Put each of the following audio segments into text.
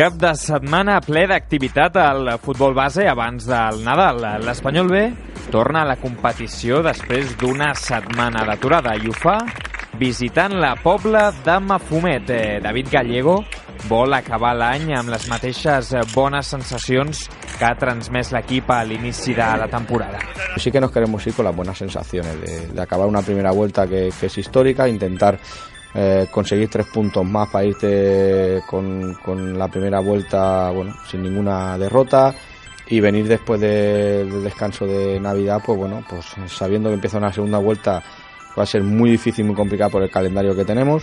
Cap de setmana ple d'activitat al futbol base abans del Nadal. L'Espanyol B torna a la competició després d'una setmana d'aturada i ho fa visitant la Pobla de Mafumet. David Gallego vol acabar l'any amb les mateixes bones sensacions que ha transmès l'equip a l'inici de la temporada. Sí que nos queremos ir con las buenas sensaciones de acabar una primera vuelta que es histórica, intentar conseguir 3 puntos más para irte con la primera vuelta sin ninguna derrota y venir después del descanso de Navidad pues sabiendo que empieza una segunda vuelta va a ser muy difícil, muy complicada por el calendario que tenemos,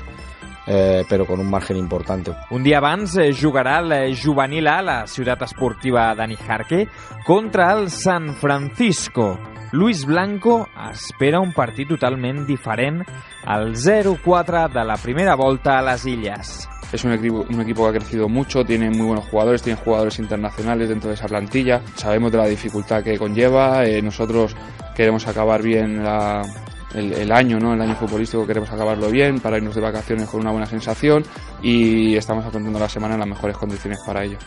però con un margen important. Un dia abans jugarà el juvenil A, la ciutat esportiva de Nijarque, contra el San Francisco. Luis Blanco espera un partit totalment diferent al 0-4 de la primera volta a les Illes. Es un equipo que ha crecido mucho, tiene muy buenos jugadores, tiene jugadores internacionales dentro de esa plantilla. Sabemos de la dificultad que conlleva, nosotros queremos acabar bien el año, ¿no? El año futbolístico queremos acabarlo bien para irnos de vacaciones con una buena sensación y estamos afrontando la semana en las mejores condiciones para ello.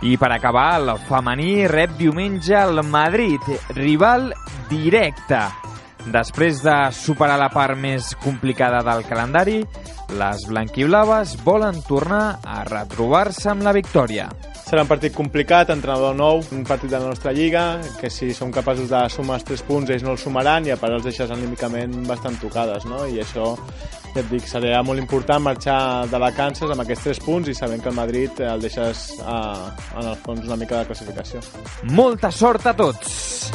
I per acabar, el femení rep diumenge el Madrid, rival directe. Després de superar la part més complicada del calendari, les blanquiblaves volen tornar a retrobar-se amb la victòria. Serà un partit complicat, entrenador nou, un partit de la nostra lliga, que si som capaços de sumar els 3 punts ells no els sumaran i a part els deixes anímicament bastant tocades, no? I això, ja et dic, serà molt important marxar de vacances amb aquests 3 punts i sabent que el Madrid el deixes en el fons una mica de classificació. Molta sort a tots!